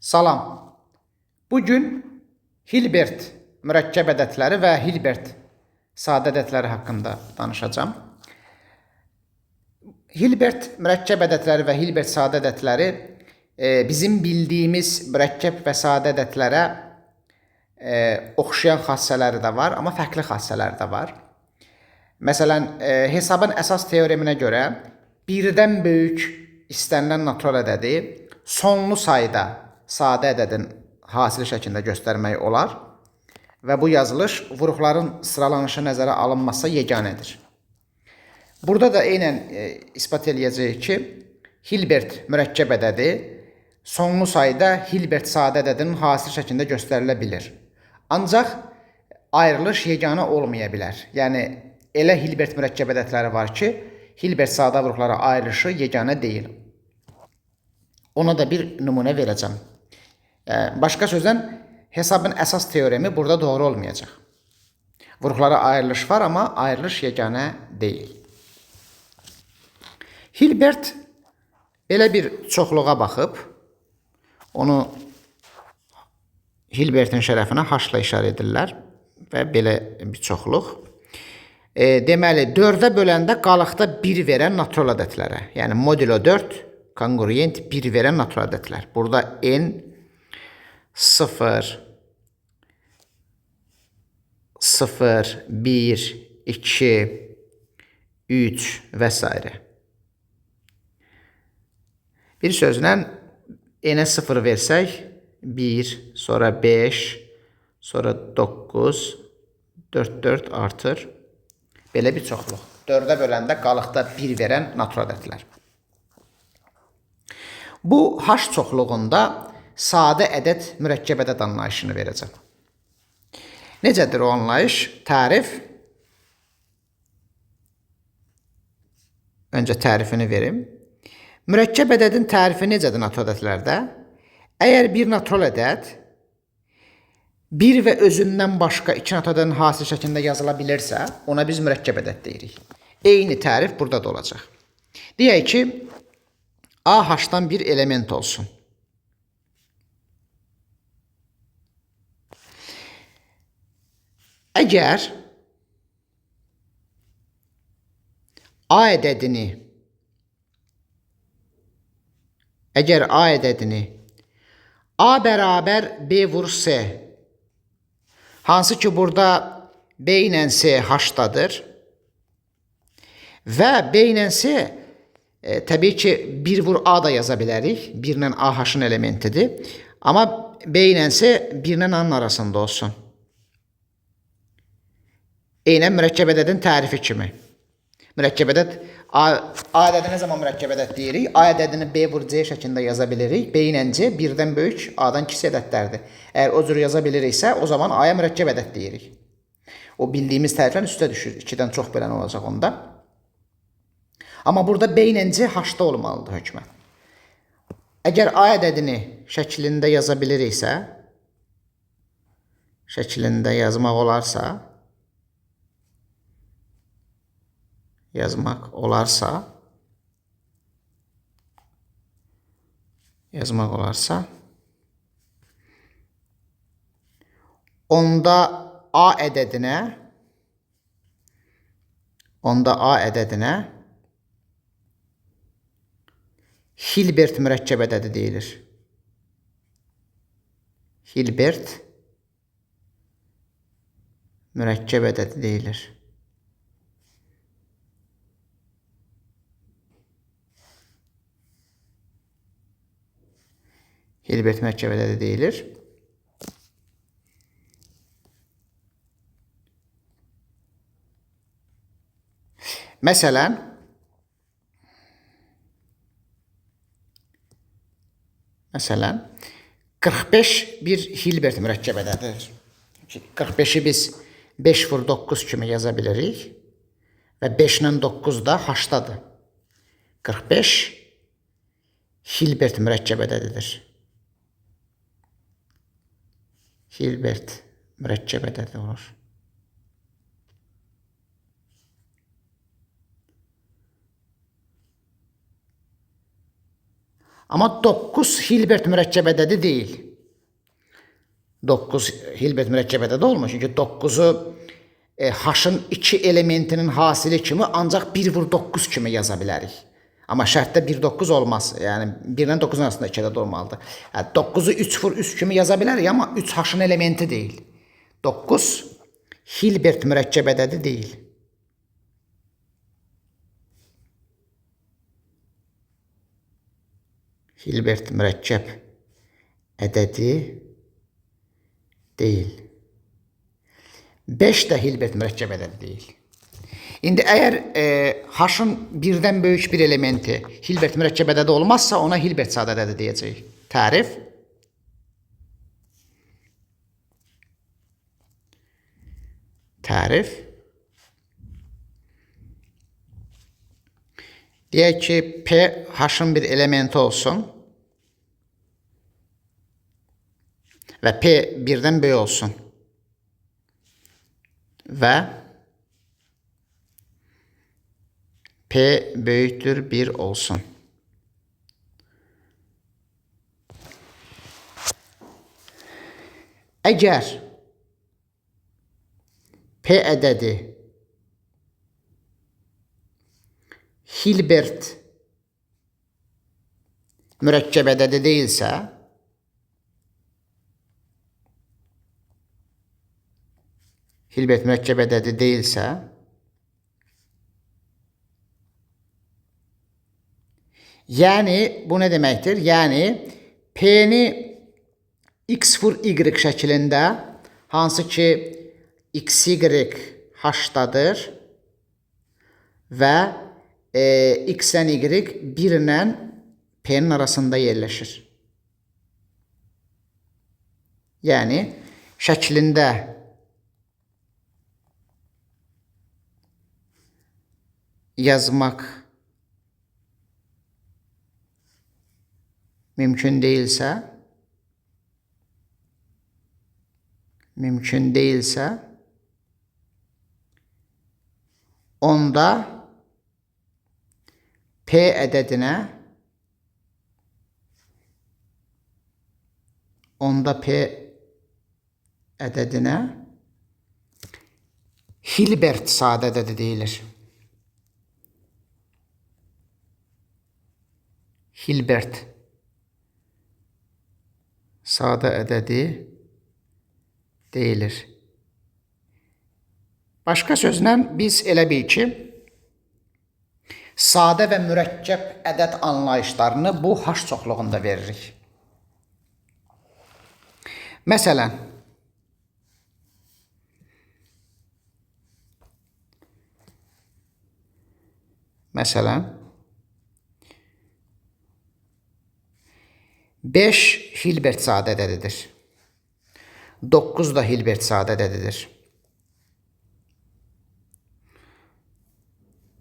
Salam. Bugün Hilbert mürəkkəb ədədləri və Hilbert sadə ədədləri haqqında danışacağım. Hilbert mürəkkəb ədədləri və Hilbert sadə ədədləri bizim bildiyimiz mürəkkəb və sadə ədədlərə oxşayan xassələri də var, amma fərqli xassələri də var. Məsələn, hesabın əsas teoreminə görə birdən böyük istənilən natural ədədi sonlu sayda sadə ədədin hasili şəklində göstərmək olar və bu yazılış vuruqların sıralanışı nəzərə alınmazsa yeganədir. Burada da eynən ispat eləyəcəyik ki, Hilbert mürəkkəb ədədi sonlu sayda Hilbert sadə ədədinin hasili şəklində göstərilə bilir. Ancaq ayrılış yeganə olmaya bilər. Yəni, elə Hilbert mürəkkəb ədədləri var ki, Hilbert sadə vuruqlara ayrılışı yeganə deyil. Ona da bir nümunə verəcəm. Başqa sözlə, hesabın əsas teoremi burada doğru olmayacaq. Vuruqlara ayrılış var, amma ayrılış yeganə deyil. Hilbert belə bir çoxluğa baxıb, onu Hilbertin şərəfinə H-la işarə edirlər və belə bir çoxluq. Deməli, 4-ə böləndə qalıqda 1 verən natural ədədlərə, yəni modulo 4 kongruent 1 verən natural ədədlər. Burada n 0, 0, 1, 2, 3 və s. Bir sözlə n-ə 0 versək 1, sonra 5, sonra 9, 4, 4 artır. Belə bir çoxluq. 4-ə böləndə qalıqda 1 verən natural ədədlər. Bu H çoxluğunda sadə ədəd mürəkkəb ədəd anlayışını verəcəm. Necədir o anlayış? Tərif. Öncə tərifini verim. Mürəkkəb ədədin tərifi necədir natural ədədlərdə? Əgər bir natural ədəd bir və özündən başqa iki natural ədədin hasil şəklində yazıla bilirsə, ona biz mürəkkəb ədəd deyirik. Eyni tərif burada da olacaq. Deyək ki, A H-dan bir element olsun. Əgər A ədədini A bərabər B vur C, hansı ki burada B ilə C H-dadır və B ilə C təbii ki 1 vur A da yaza bilərik. 1 ilə A H-ın elementidir. Amma B ilə C 1 ilə A-nın arasında olsun. Eynən mürəkkəb ədədin tərifi kimi. Mürəkkəb ədəd A ədədi nə zaman mürəkkəb ədəd deyirik? A ədədini B vur C şəklində yaza bilirik. B ilə C 1-dən böyük, A-dan kiçik ədədlərdir. Əgər o cür yaza biliriksə, o zaman A-ya mürəkkəb ədəd deyirik. O bildiyimiz tərifdən üstə düşür. 2-dən çox bölən olacaq onda. Amma burada B ilə C H-da olmalıdır hökmən. Əgər A ədədini şəklində yaza biliriksə, şəklində yazmaq olarsa, onda A ədədinə Hilbert mürəkkəb ədədi deyilir. Hilbert mürəkkəb ədədi deyilir. Hilbert mürəkkəb ədədi deyilir. Məsələn, 45 bir Hilbert mürəkkəb ədədidir. 45-i biz 5 vur 9 kimi yaza bilirik və 5 ilə 9 da H-dadır. 45 Hilbert mürəkkəb ədədidir. Hilbert mürəkkəb ədədi olur. Amma 9 Hilbert mürəkkəb ədədi deyil. 9 Hilbert mürəkkəb ədədi olmur. Çünki 9-u H-ın 2 elementinin hasili kimi ancaq 1/9 kimi yaza bilərik. Amma şərtdə 1/9 olmaz. Yəni 1 ilə 9-un arasında 2 ədəd olmalıdır. 9-u 3/3 kimi yaza bilərik, amma 3 H-ın elementi deyil. 9 Hilbert mürəkkəb ədədi deyil. Hilbert mürəkkəb ədədi deyil. 5 də Hilbert mürəkkəb ədədi deyil. İndi əgər H-ın birdən böyük bir elementi Hilbert mürəkkəb ədədi olmazsa, ona Hilbert sadə ədədi deyəcəyik. Tərif. Tərif. Deyək ki, P H-ın bir elementi olsun və P birdən böyük olsun və P böyükdür 1 olsun. Əgər P ədədi Hilbert mürəkkəb ədədi deyilsə, Hilbert mürəkkəb ədədi deyilsə, yəni bu nə deməkdir? Yəni P-ni x vur y şəklində, hansı ki xy h-dadır və x-lə y 1 ilə P-nin arasında yerləşir. Yəni şəklində yazmaq mümkün değilsə, onda P ədədinə Hilbert sadə ədədi deyilir. Hilbert sadə ədədi deyilir. Başqa sözlə biz elə bil ki, sadə və mürəkkəb ədəd anlayışlarını bu H çoxluğunda veririk. Məsələn, 5 Hilbert sadə ədədidir. 9 da Hilbert sadə ədədidir.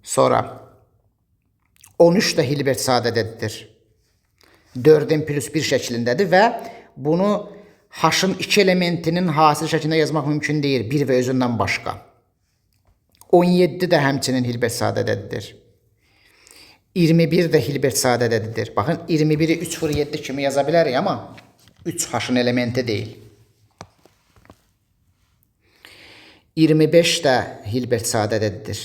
Sonra 13 da Hilbert sadə ədədidir. 4-ün plus 1 şəklindədir və bunu H-ın 2 elementinin hasil şəklində yazmaq mümkün deyil, 1 və özündən başqa. 17 də həmçinin Hilbert sadə ədədidir. 21 də Hilbert sadə ədədidir. Baxın, 21-i 3/7 kimi yaza bilərik, amma 3 H-ın elementi deyil. 25 də Hilbert sadə ədədidir.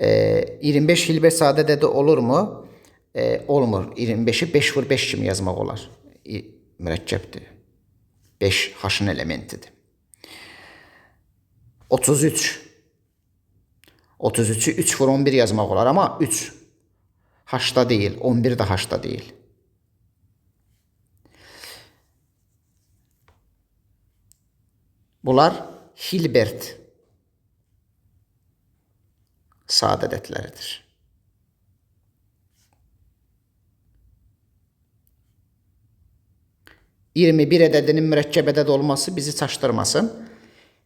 25 Hilbert sadə ədədi olurmu? Olmur. 25-i 5/5 kimi yazmaq olar. Mürəkkəbdir. 5 H-ın elementidir. 33. 33-ü 3/11 yazmaq olar, amma 3 H-da deyil, 11 də H-da deyil. Bunlar Hilbert sadə ədədləridir. (21) ədədinin mürəkkəb ədəd olması bizi çaşdırmasın.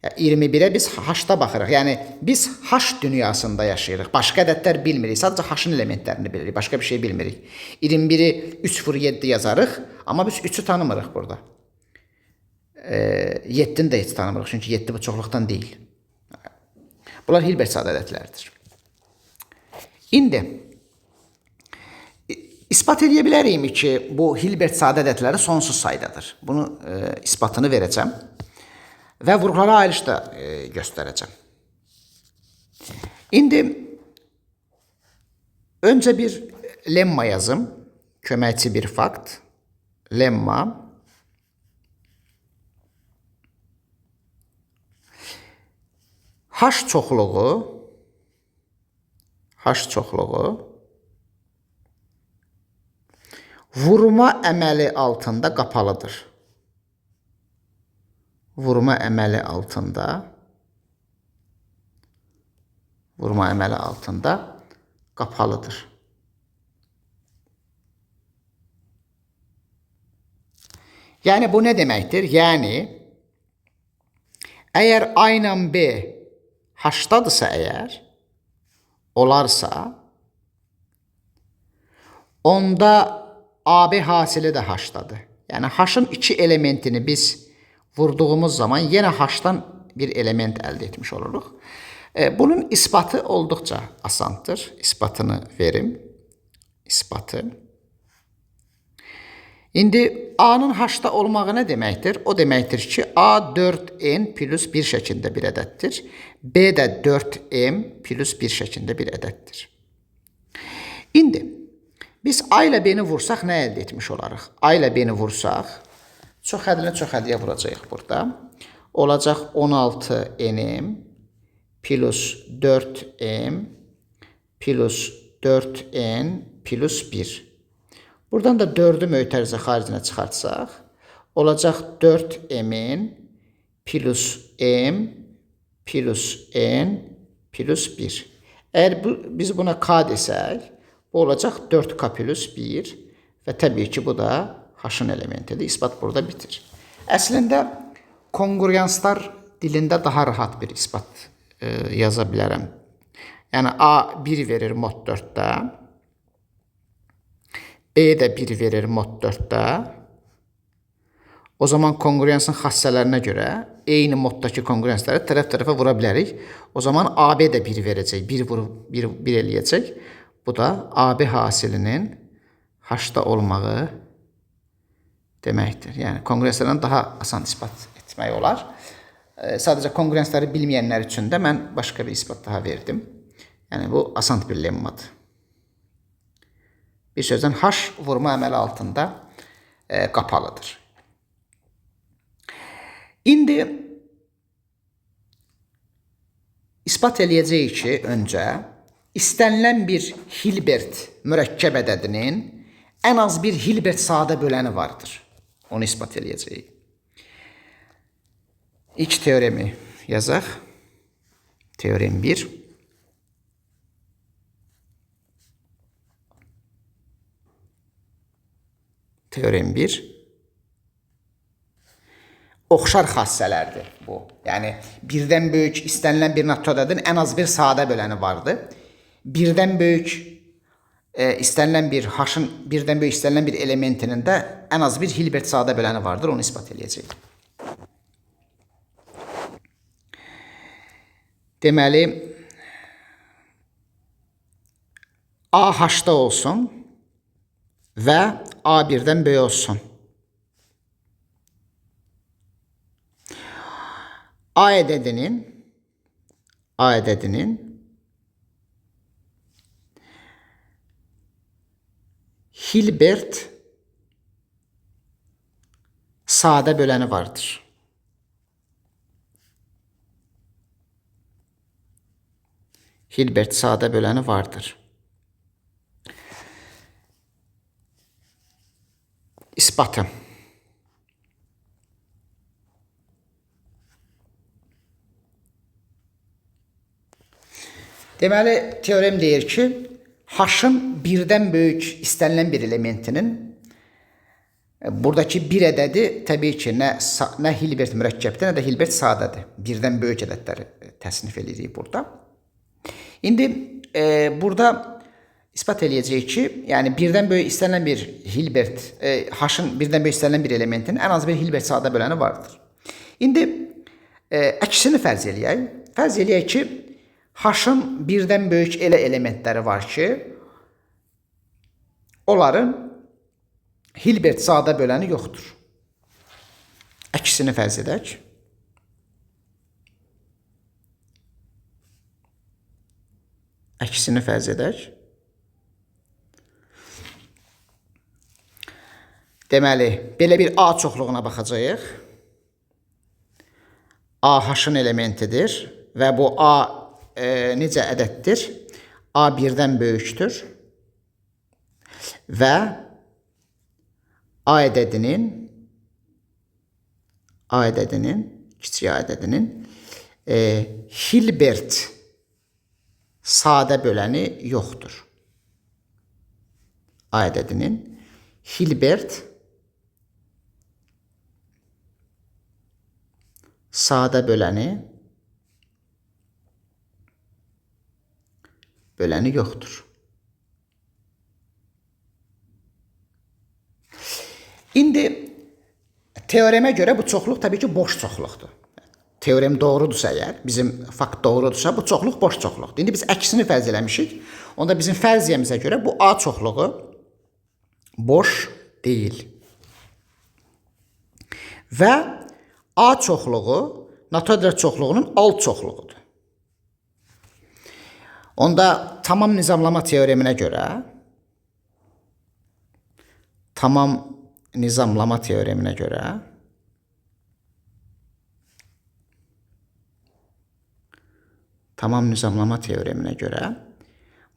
21-ə biz H-da baxırıq. Yəni biz H dünyasında yaşayırıq. Başqa ədədlər bilmirik. Sadəcə H-ın elementlərini bilirik. Başqa bir şey bilmirik. 21-i 3/7 yazarıq, amma biz 3-ü tanımırıq burada. 7-ni də heç tanımırıq, çünki 7 bu çoxluqdan deyil. Bunlar Hilbert sadə ədədləridir. İndi İspat edə bilərikmi ki, bu Hilbert sadə ədədləri sonsuz saydadır. Bunu isbatını verəcəm və vurğulara ayrılış da göstərəcəm. İndi öncə bir lemma yazım, köməkçi bir fakt. Lemma H çoxluğu vurma əməli altında qapalıdır. Vurma əməli altında qapalıdır. Yəni bu nə deməkdir? Yəni əgər A ilə B H-dadırsa əgər, olarsa, onda AB hasili də H-dadır. Yəni H-ın iki elementini biz vurduğumuz zaman yenə H-dan bir element əldə etmiş oluruq. Bunun isbatı olduqca asandır. İsbatını verim. İsbatı. İndi A-nın H-da olmağı nə deməkdir? O deməkdir ki, A 4n plus 1 şəklində bir ədəddir. B də 4m plus 1 şəklində bir ədəddir. İndi biz A ilə B-ni vursaq nə əldə etmiş olarıq? A ilə B-ni vursaq, çox həddiyə vuracağıq burada. Olacaq 16n plus 4m plus 4n plus 1. Buradan da 4'ü mötərizə xaricinə çıxartsaq, olacaq 4m'in plus m plus n plus 1. Əgər biz buna k desək, bu olacaq 4k plus 1 və təbii ki, bu da H-ın elementidir. İsbat burada bitir. Əslində, kongruyanslar dilində daha rahat bir isbat yaza bilərəm. Yəni, A 1 verir mod 4-də, B də 1 verir mod 4-də. O zaman kongruyansın xassələrinə görə eyni moddakı kongruyansları tərəf-tərəfə vura bilərik. O zaman AB də 1 verəcək, 1 eləyəcək. Bu da AB hasilinin H-da olmağı deməkdir. Yəni, kongruyanslardan daha asan ispat etmək olar. Sadəcə kongruyansları bilməyənlər üçün də mən başqa bir ispat daha verdim. Yəni, bu asan bir lemmadır. Bir sözdən H vurma əməli altında qapalıdır. İndi ispat eləyəcəyik ki, öncə istənilən bir Hilbert mürəkkəb ədədinin ən az bir Hilbert sadə böləni vardır. Onu ispat eləyəcəyik. İlk teoremi yazaq. Teorem 1. Teorem 1. Oxşar xassələrdir bu. Yəni, birdən böyük istənilən bir natural ədədin ən az bir sadə böləni vardır. Birdən böyük istənilən bir H-ın birdən böyük istənilən bir elementinin də ən az bir Hilbert sadə böləni vardır. Onu ispat eləyəcək. Deməli, A H-da olsun və A birdən böyük olsun. A ədədinin Hilbert sadə böləni vardır. Hilbert sadə böləni vardır. İsbatı. Deməli, teorem deyir ki, H-ın birdən böyük istənilən bir elementinin buradakı bir ədədi təbii ki, nə Hilbert mürəkkəbdir, nə də Hilbert sadədir. Birdən böyük ədədləri təsnif edirik burada. İndi burada ispat eləyəcəyik ki, yəni birdən böyük istənilən bir Hilbert, H-ın birdən böyük istənilən bir elementinin ən az bir Hilbert sadə böləni vardır. İndi əksini fərz eləyək. Fərz eləyək ki, H-ın birdən böyük elə elementləri var ki, onların Hilbert sadə böləni yoxdur. Əksini fərz edək. Əksini fərz edək. Deməli, belə bir A çoxluğuna baxacağıq. A H-ın elementidir və bu A necə ədəddir? A 1-dən böyükdür və A ədədinin kiçik A ədədinin Hilbert sadə böləni yoxdur. A ədədinin Hilbert sadə böləni yoxdur. İndi teoremə görə bu çoxluq təbii ki boş çoxluqdur. Teorem doğrudursa əgər, bizim fakt doğrudursa bu çoxluq boş çoxluqdur. İndi biz əksini fərz eləmişik. Onda bizim fərziyəmizə görə bu A çoxluğu boş deyil. Və A çoxluğu natural çoxluğunun alt çoxluğudur. Onda tamam nizamlama teoreminə görə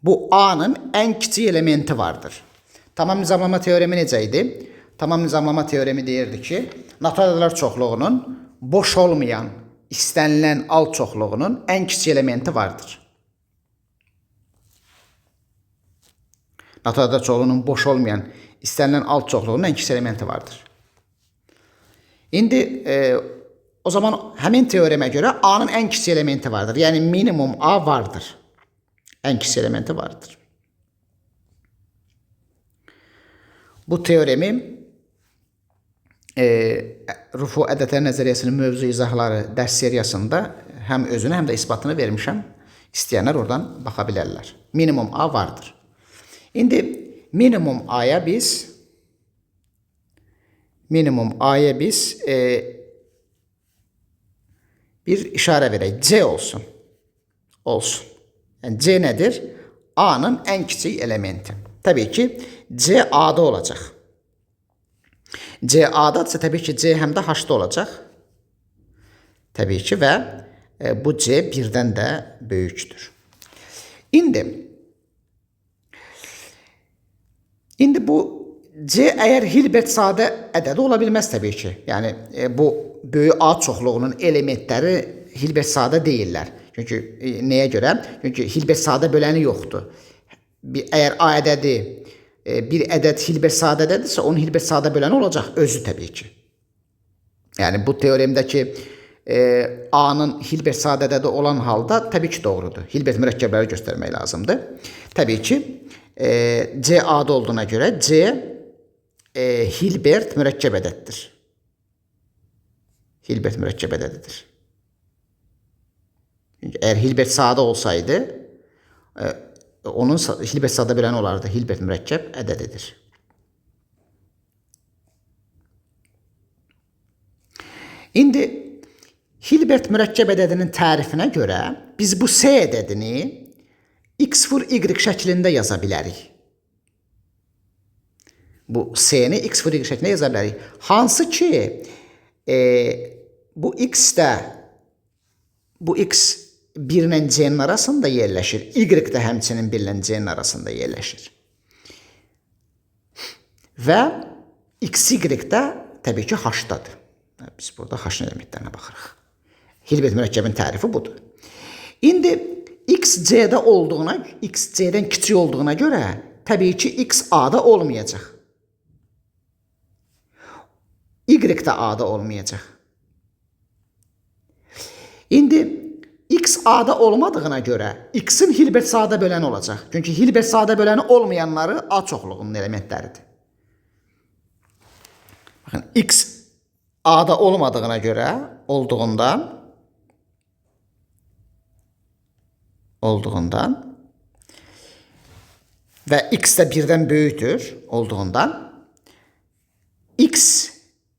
bu A'nın ən kiçik elementi vardır. Tamam nizamlama teoremi necə idi? Tamam nizamlama teoremi deyirdi ki, natural ədədlər çoxluğunun boş olmayan, istənilən alt çoxluğunun ən kiçik elementi vardır. Natural ədədlər çoxluğunun boş olmayan, istənilən alt çoxluğunun ən kiçik elementi vardır. İndi o zaman həmin teoremə görə A'nın ən kiçik elementi vardır. Yəni minimum A vardır. Ən kiçik elementi vardır. Bu teoremi Rufu ədədlər nəzəriyyəsinin mövzu izahları dərs seriyasında həm özünü, həm də isbatını vermişəm. İstəyənlər oradan baxa bilərlər. Minimum A vardır. İndi minimum A'ya biz bir işarə verək. C olsun. Yəni C nədir? A'nın ən kiçik elementi. Təbii ki, C A'da olacaq. C A'dadırsa təbii ki, C həm də H-da olacaq. Təbii ki, və bu C 1-dən də böyükdür. İndi bu C əgər Hilbert sadə ədədi ola bilməz təbii ki. Yəni bu böyük A çoxluğunun elementləri Hilbert sadə deyirlər. Çünki nəyə görə? Çünki Hilbert sadə böləni yoxdur. Əgər A ədədi bir ədəd Hilbert sadə ədədirsə, onun Hilbert sadə böləni olacaq özü təbii ki. Yəni bu teoremdəki A'nın Hilbert sadə ədədi olan halda təbii ki doğrudur. Hilbert mürəkkəbləri göstərmək lazımdır. Təbii ki C A'da olduğuna görə C Hilbert mürəkkəb ədəddir. Hilbert mürəkkəb ədədidir. Əgər Hilbert sadə olsaydı, onun Hilbert sadə böləni olardı. Hilbert mürəkkəb ədədidir. İndi Hilbert mürəkkəb ədədinin tərifinə görə biz bu S ədədini x-y şəklində yaza bilərik. Bu S-ni x-y şəklində yaza bilərik. Hansı ki bu x 1 ilə C-nin arasında yerləşir. Y də həmçinin 1 ilə C-nin arasında yerləşir. Və x-y də təbii ki H-dadır. Biz burada H-ın elementlərinə baxırıq. Hilbert mürəkkəbin tərifi budur. İndi x C-də olduğuna, x C-dən kiçik olduğuna görə təbii ki x A-da olmayacaq. Y də A-da olmayacaq. İndi x A-da olmadığına görə x-in Hilbert sadə böləni olacaq. Çünki Hilbert sadə böləni olmayanları A çoxluğunun elementləridir. Baxın, x A-da olmadığına görə olduğundan və x də 1-dən böyükdür olduğundan x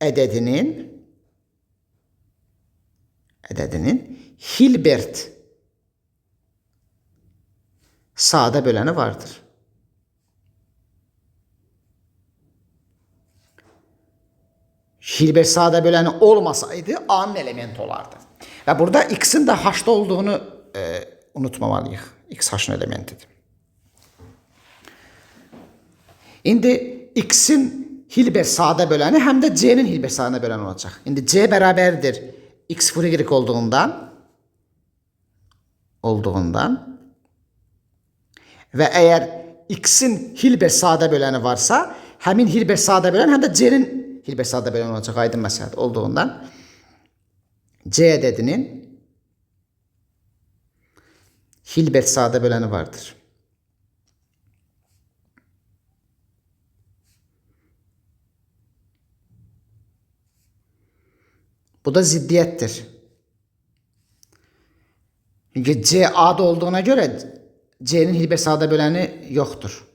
ədədinin Hilbert sadə böləni vardır. Hilbert sadə böləni olmasaydı A-nın elementi olardı. Və burada x-in də h-da olduğunu unutmamalıyıq. X h-ın elementidir. İndi x-in Hilbert sadə böləni həm də c-nin Hilbert sadə böləni olacaq. İndi c bərabərdir x y olduğundan və əgər x-in Hilbert sadə böləni varsa, həmin Hilbert sadə bölən həm də c-nin Hilbert sadə böləni olacaq, aydın məsələdir olduğundan c ədədinin Hilbert sadə böləni vardır. Bu da ziddiyyətdir. Çünki c A-da olduğuna görə c-nin Hilbert sadə böləni yoxdur.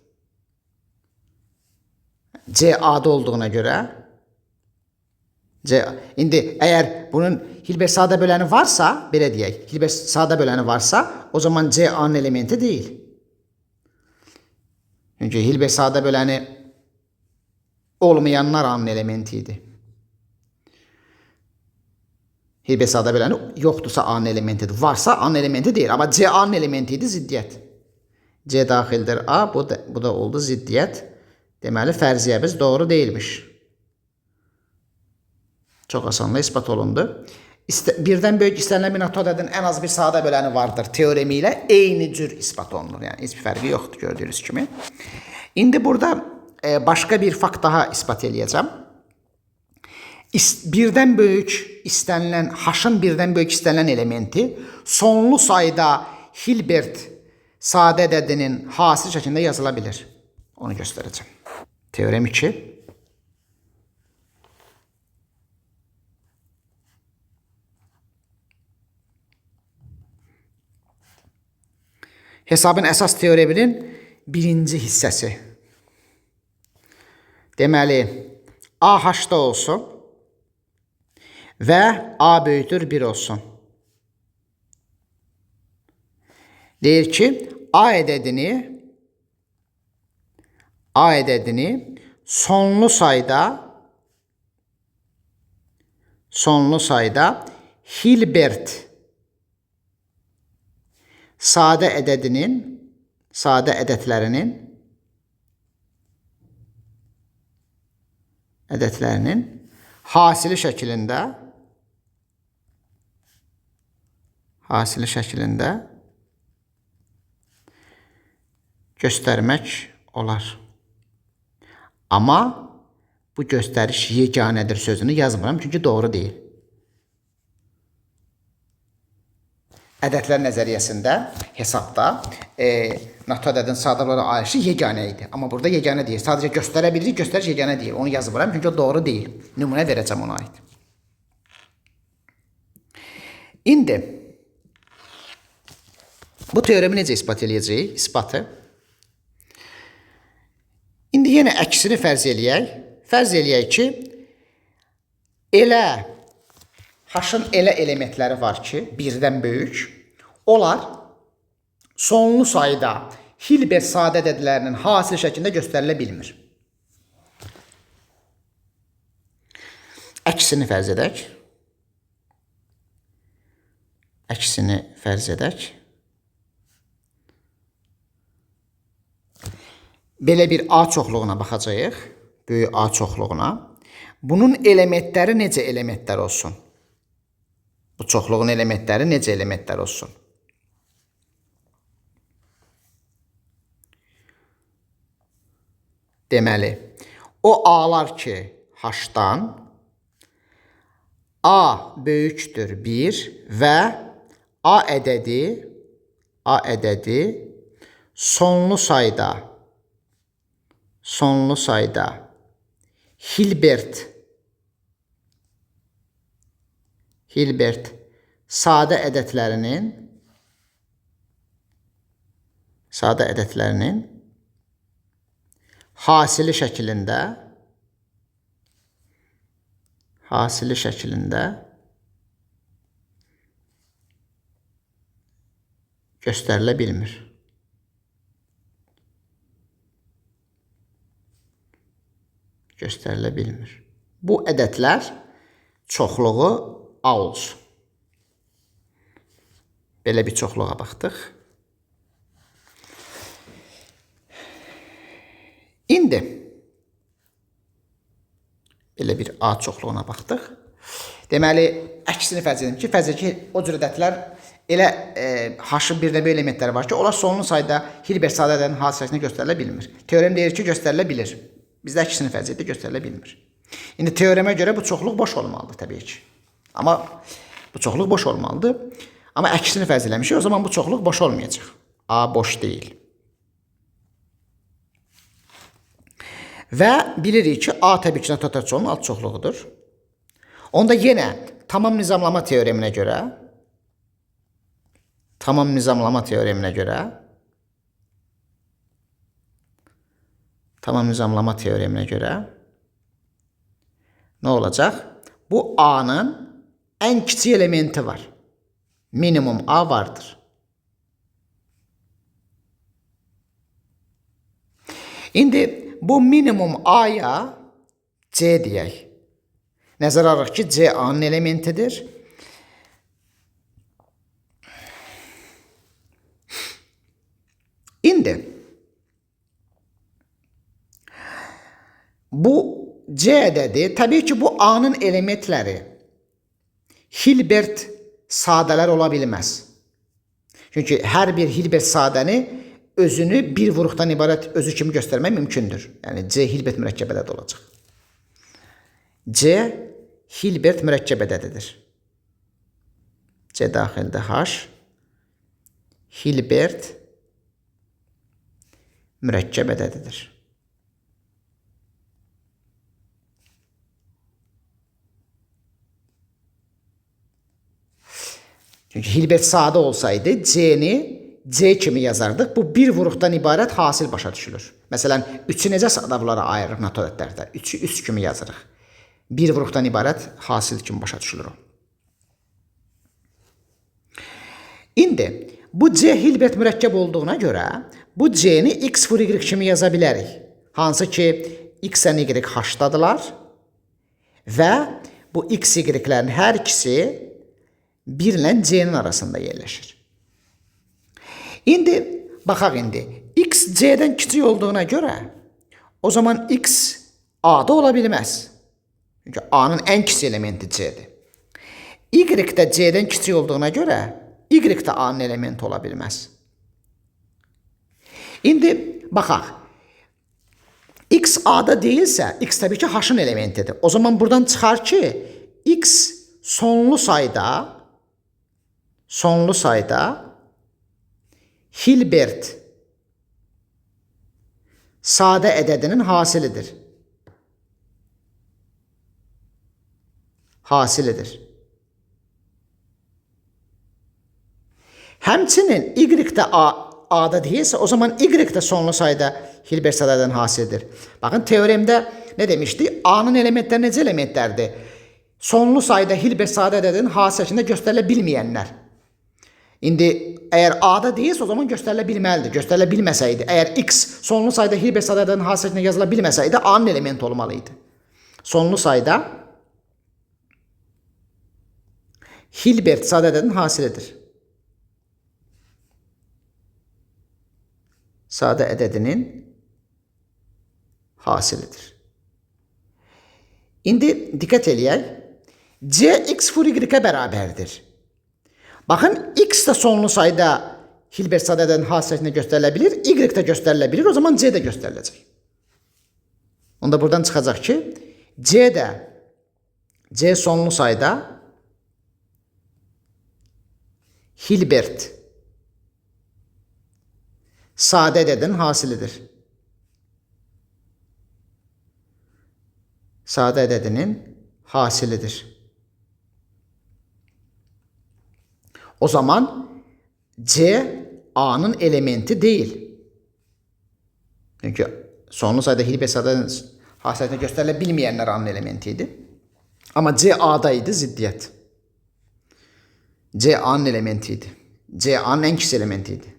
C A-da olduğuna görə indi əgər bunun Hilbert sadə böləni varsa, belə deyək, Hilbert sadə böləni varsa, o zaman c A-nın elementi deyil. Çünki Hilbert sadə böləni olmayanlar A-nın elementi idi. Hilbert sadə böləni yoxdursa A-nın elementidir. Varsa A-nın elementi deyil. Amma C A-nın elementi idi, ziddiyyət. C daxildir A, bu da oldu ziddiyyət. Deməli, fərziyyəmiz doğru deyilmiş. Çox asanla ispat olundu. Birdən böyük istənilən bir notod ədədin ən az bir sadə böləni vardır teoremi ilə eyni cür ispat olunur. Yəni, heç bir fərqi yoxdur gördüyünüz kimi. İndi burada başqa bir fakt daha ispat eləyəcəm. Birdən böyük istənilən, h-ın birdən böyük istənilən elementi sonlu sayda Hilbert sadə ədədinin hasil şəklində yazıla bilir. Onu göstərəcəm. Teorem 2. Hesabın əsas teoreminin birinci hissəsi. Deməli, A h-da olsun və A böyükdür 1 olsun. Deyir ki, A ədədini sonlu sayda Hilbert sadə ədədlərinin hasili şəklində göstərmək olar. Amma bu göstəriş yeganədir sözünü yazmıram, çünki doğru deyil. Ədədlər nəzəriyyəsində, hesabda notod ədədin sadə bölənə ayrışı yeganə idi. Amma burada yeganə deyil. Sadəcə göstərə bilirik, göstəriş yeganə deyil. Onu yazmıram, çünki o doğru deyil. Nümunə verəcəm ona aid. İndi bu teoremi necə ispat eləyəcəyik? İspatı. İndi yenə əksini fərz eləyək. Fərz eləyək ki, h-ın elə elementləri var ki, birdən böyük. Onlar sonlu sayda Hilbert sadə ədədlərinin hasil şəklində göstərilə bilmir. Əksini fərz edək. Belə bir A çoxluğuna baxacağıq. Böyük A çoxluğuna. Bunun elementləri necə elementlər olsun? Bu çoxluğun elementləri necə elementlər olsun? Deməli, o A-lar ki, H-dan A böyükdür 1 və A ədədi sonlu sayda Hilbert sadə ədədlərinin hasili şəklində göstərilə bilmir. Bu ədədlər çoxluğu A olsun. Belə bir çoxluğa baxdıq. İndi belə bir A çoxluğuna baxdıq. Deməli, əksini fərz edim ki, fərzə o cür ədədlər elə H-ın bir növə elementləri var ki, onlar sonlu sayda Hilbert sadə ədədin hadisəsini göstərilə bilmir. Teorem deyir ki, göstərilə bilir. Bizdə əksini fərz etdik, göstərilə bilmir. İndi teoremə görə bu çoxluq boş olmalıdır təbii ki. Amma bu çoxluq boş olmalıdır. Amma əksini fərz eləmişik, o zaman bu çoxluq boş olmayacaq. A boş deyil. Və bilirik ki, A təbii ki, notator çoxluğunun alt çoxluğudur. Onda yenə tamam nizamlama teoreminə görə nə olacaq? Bu A'nın ən kiçik elementi var. Minimum A vardır. İndi bu minimum A'ya C deyək. Nəzərə alırıq ki, C A'nın elementidir. İndi bu C ədədi, təbii ki, bu A'nın elementləri Hilbert sadələr ola bilməz. Çünki hər bir Hilbert sadəni özünü bir vuruqdan ibarət özü kimi göstərmək mümkündür. Yəni C Hilbert mürəkkəb ədədi olacaq. C Hilbert mürəkkəb ədədidir. C daxildə H Hilbert mürəkkəb ədədidir. Çünki Hilbert sadə olsaydı C-ni C kimi yazardıq. Bu bir vuruqdan ibarət hasil başa düşülür. Məsələn, 3-ü necə sadavlara ayırırıq nator ədədlərdə? 3-ü 3 kimi yazırıq. Bir vuruqdan ibarət hasil kimi başa düşülür o. İndi bu C Hilbert mürəkkəb olduğuna görə bu C-ni X vur Y kimi yaza bilərik. Hansı ki X-ən Y H-dadılar və bu X, Y-lərin hər ikisi 1 ilə C-nin arasında yerləşir. İndi baxaq indi. X C-dən kiçik olduğuna görə o zaman X A-da ola bilməz. Çünki A-nın ən kiçik elementi C-dir. Y də C-dən kiçik olduğuna görə Y də A-nın elementi ola bilməz. İndi baxaq. X A-da deyilsə, X təbii ki H-ın elementidir. O zaman buradan çıxar ki X sonlu sayda Hilbert sadə ədədinin hasilidir. Həmçinin Y də A-da deyilsə, o zaman Y də sonlu sayda Hilbert sadə ədədinin hasilidir. Baxın, teoremdə nə demişdik? A-nın elementləri necə elementlərdir? Sonlu sayda Hilbert sadə ədədinin hasiləsində göstərilə bilməyənlər. İndi əgər A-da deyilsə, o zaman göstərilə bilməlidir. Göstərilə bilməsəydi, əgər X sonlu sayda Hilbert sadə ədədinin hasiləsində yazıla bilməsəydi, A-nın elementi olmalıydı. Sonlu sayda Hilbert sadə ədədinin hasilidir. Sadə ədədinin hasilidir. İndi diqqət eləyək. C X vur Y-ə bərabərdir. Baxın, X də sonlu sayda Hilbert sadə ədədinin hasiləsində göstərilə bilir, Y də göstərilə bilir, o zaman C də göstəriləcək. Onda buradan çıxacaq ki, C sonlu sayda Hilbert sadə ədədinin hasilidir. Sadə ədədinin hasilidir. O zaman C A-nın elementi deyil. Çünki Sonlu sayda Hilbert sayda hasiliyyətini göstərilə bilməyənlər A'nın elementi idi. Amma C A'da idi ziddiyyət. C A'nın elementi idi. C A'nın en kiçik elementi idi.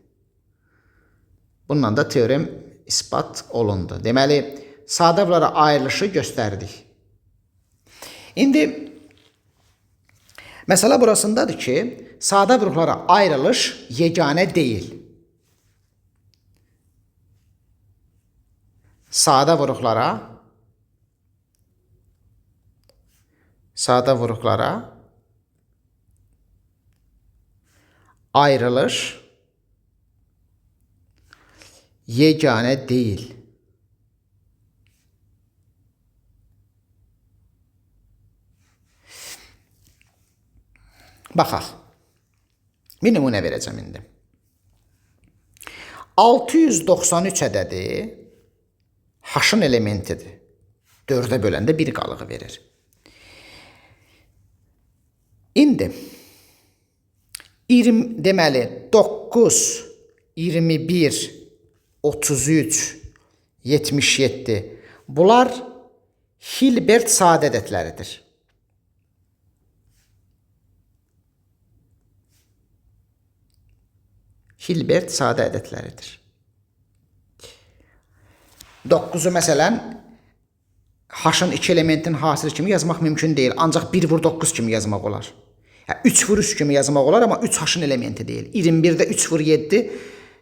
Bununla da teorem ispat olundu. Deməli, sadə vurlara ayrılışı göstərdik. İndi məsələ burasındadır ki, sadə vurlara ayrılış yeganə deyil. Sadə vuruqlara ayrılış yeganə deyil. Baxaq. Bir nümunə verəcəm indi. 693 ədədi H-ın elementidir. 4-ə böləndə 1 qalığı verir. İndi 20 deməli 9, 21, 33, 77 bunlar Hilbert sadə ədədləridir. Hilbert sadə ədədləridir. 9'u məsələn H-ın 2 elementin hasili kimi yazmaq mümkün deyil. Ancaq 1 vur 9 kimi yazmaq olar. 3 vur 3 kimi yazmaq olar, amma 3 H-ın elementi deyil. 21'də 3 vur 7,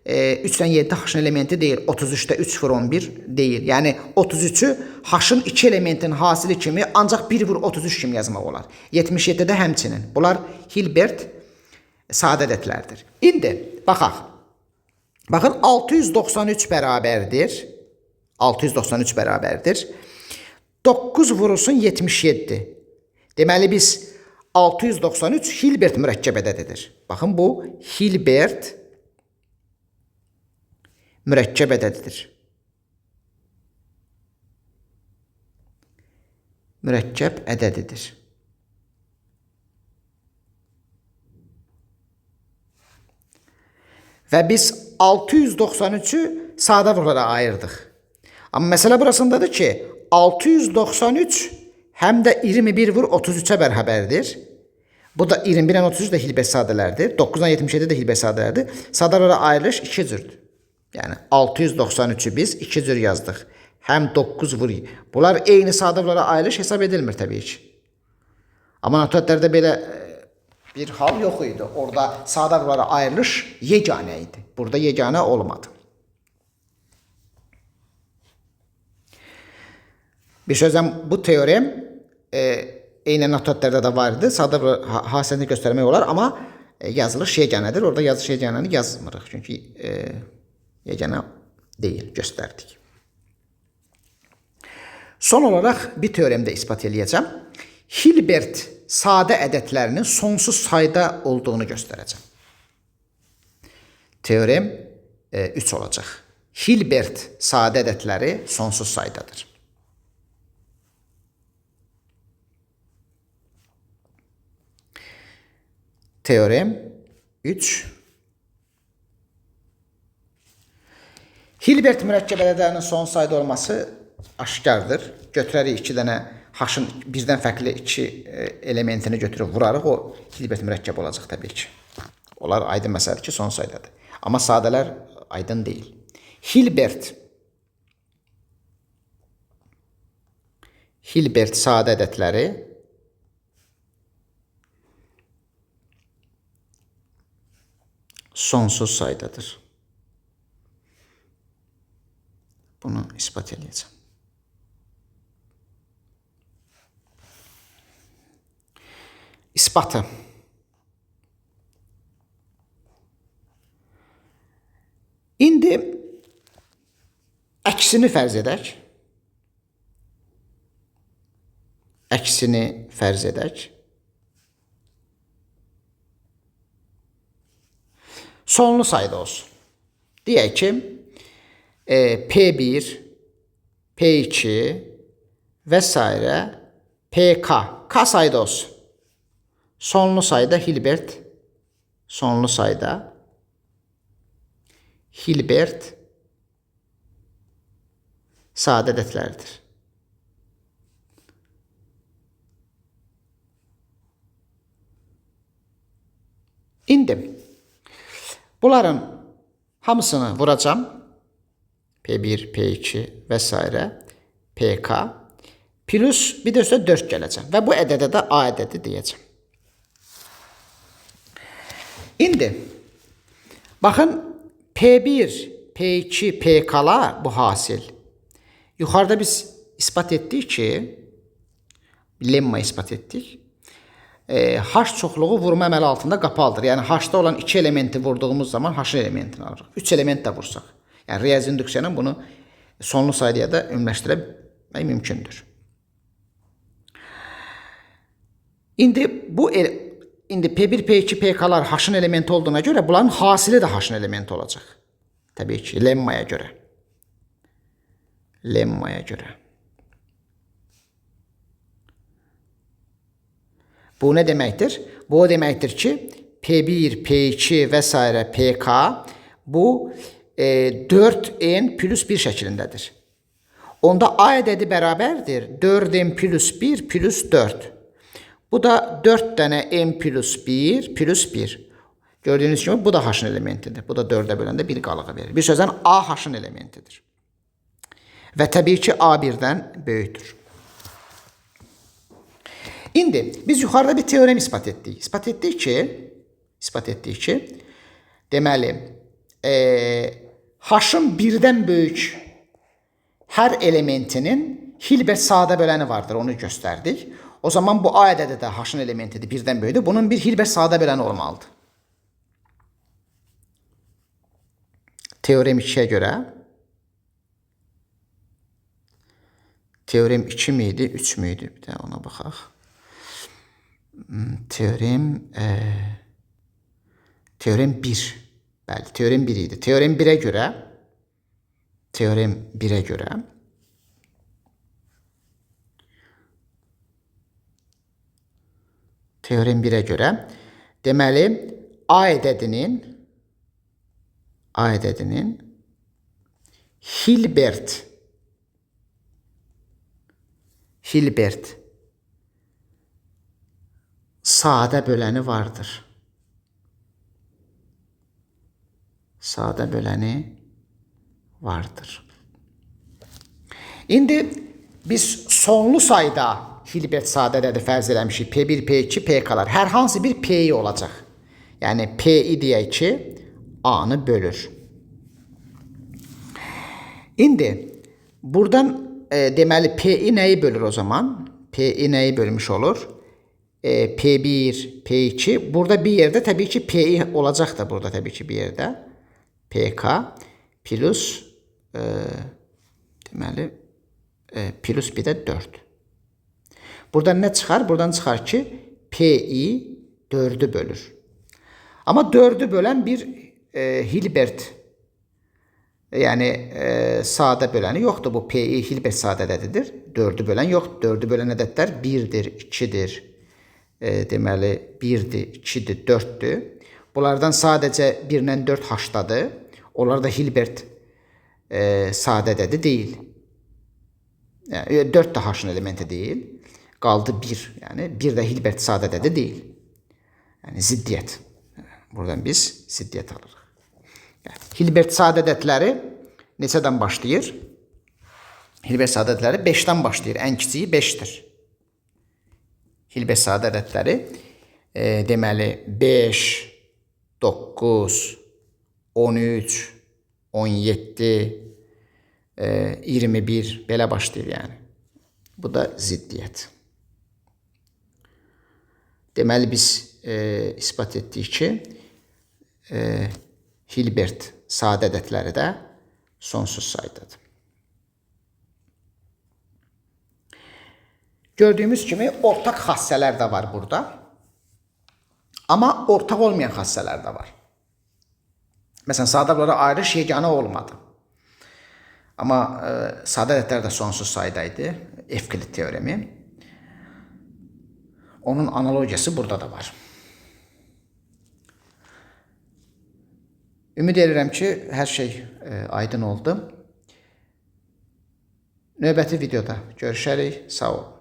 3'dən 7 H-ın elementi deyil. 33'də 3 vur 11 deyil. Yəni 33'ü H-ın 2 elementin hasili kimi ancaq 1 vur 33 kimi yazmaq olar. 77'də həmçinin. Bunlar Hilbert sadə ədədlərdir. İndi baxaq. Baxın 693 bərabərdir. 693 bərabərdir. 9 vurulsun 77. Deməli biz 693 Hilbert mürəkkəb ədədidir. Baxın bu Hilbert mürəkkəb ədədidir. Mürəkkəb ədədidir. Və biz 693'ü sadə vuruqlara ayırdıq. Amma məsələ burasındadır ki, 693 həm də 21 vur 33'ə bərabərdir. Bu da 21 ilə 33 də Hilbert sadələrdir. 9-dan 77 də Hilbert sadələrdir. Sadələrə ayrılış 2 cürdür. Yəni 693'ü biz 2 cür yazdıq. Həm 9 vur. Bunlar eyni sadələrə ayrılış hesab edilmir təbii ki. Amma notətlərdə belə bir hal yox idi. Orada sadələrə ayrılış yeganə idi. Burada yeganə olmadı. Bir sözlə bu teorem eyni notətlərdə də var idi. Sadə hasiliyyətini göstərmək olar, amma yazılış yeganədir. Orada yazılış yeganəni yazmırıq. Çünki yeganə deyil, göstərdik. Son olaraq bir teoremdə ispat edəcəm. Hilbert sadə ədədlərinin sonsuz sayda olduğunu göstərəcəm. Teorem 3 olacaq. Hilbert sadə ədədləri sonsuz saydadır. Teorem 3. Hilbert mürəkkəb ədədlərinin son sayda olması aşkardır. Götürərik 2 dənə H-ın birdən fərqli 2 elementini götürüb vurarıq. O Hilbert mürəkkəb olacaq təbii ki. Onlar aydın məsələdir ki, son saydadır. Amma sadələr aydın deyil. Hilbert sadə ədədləri sonsuz saydadır. Bunu ispat edəcəm. İspatı. İndi əksini fərz edək. Əksini fərz edək. Sonlu sayda olsun. Deyək ki, P1, P2 və s. PK, K sayda olsun. Sonlu sayda Hilbert, sonlu sayda Hilbert sadə ədədlərdir. İndi bunların hamısını vuracağım. P1, P2 və s. PK plus bir də üstə 4 gələcəm və bu ədədə də A ədədi deyəcəm. İndi baxın P1, P2, PK-lar bu hasil. Yuxarıda biz ispat etdik ki, lemma ispat etdik. H çoxluğu vurma əməli altında qapalıdır. Yəni H-da olan 2 elementi vurduğumuz zaman H elementini alırıq. 3 element də vursaq. Yəni riyazi induksiya ilə bunu sonlu sayıya da ümləşdirmək mümkündür. İndi P1, P2, PK-lar H-ın elementi olduğuna görə bunların hasili də H-ın elementi olacaq. Təbii ki, lemmaya görə. Lemmaya görə. Bu nə deməkdir? Bu o deməkdir ki, P1, P2 və s. PK bu 4n plus 1 şəklindədir. Onda A ədədi bərabərdir 4n plus 1 plus 4. Bu da 4 dənə n plus 1 plus 1. Gördüyünüz kimi bu da H-ın elementidir. Bu da 4-ə böləndə 1 qalığı verir. Bir sözlə A H-ın elementidir. Və təbii ki, A 1-dən böyükdür. İndi biz yuxarıda bir teorem ispat etdik. İspat etdik ki, deməli, H-ın 1-dən böyük hər elementinin hilbert sadə böləni vardır. Onu göstərdik. O zaman bu A ədədi də H-ın elementidir, 1-dən böyükdür. Bunun bir hilbert sadə böləni olmalıdır. Teorem 2-yə görə. Teorem 2 miydi, 3 müydü? Bir də ona baxaq. Teorem 1. Bəli, teorem 1 idi. Teorem 1-ə görə deməli A ədədinin hilbert sadə böləni vardır. İndi biz sonlu sayda hilbert sadə ədədi fərz eləmişik. P1, P2, PK-lar. Hər hansı bir P-i olacaq. Yəni P-i deyək ki, A-nı bölür. İndi buradan deməli P-i nəyi bölür o zaman? P-i nəyi bölmüş olur? P1, P2. Burada bir yerdə təbii ki P-i olacaq da burada təbii ki bir yerdə. PK plus deməli plus bir də 4. Buradan nə çıxar? Buradan çıxar ki P-i 4-ü bölür. Amma 4-ü bölən bir hilbert yəni sadə böləni yoxdur. Bu P-i hilbert sadə ədədidir. 4-ü bölən yoxdur. 4-ü bölən ədədlər 1-dir, 2-dir. Deməli 1-dir, 2-dir, 4-dür. Bunlardan sadəcə 1-lə 4 H-dadır. Onlar da hilbert sadə ədədi deyil. Yəni 4 də H-ın elementi deyil. Qaldı 1. Yəni 1 də hilbert sadə ədədi deyil. Yəni ziddiyyət. Buradan biz ziddiyyət alırıq. Yəni, hilbert sadə ədədləri neçədən başlayır? Hilbert sadə ədədləri 5-dən başlayır. Ən kiçiyi 5-dir. Hilbert sadə ədədləri deməli 5, 9, 13, 17, 21 belə başlayır yəni. Bu da ziddiyyət. Deməli biz ispat etdik ki, hilbert sadə ədədləri də sonsuz saydadır. Gördüyümüz kimi ortaq xassələr də var burada. Amma ortaq olmayan xassələr də var. Məsələn, sadə ədədlərə ayrış yeganə olmadı. Amma sadə ədədlər də sonsuz sayda idi. Evklid teoremi. Onun analogiyası burada da var. Ümid edirəm ki, hər şey aydın oldu. Növbəti videoda görüşərik. Sağ ol.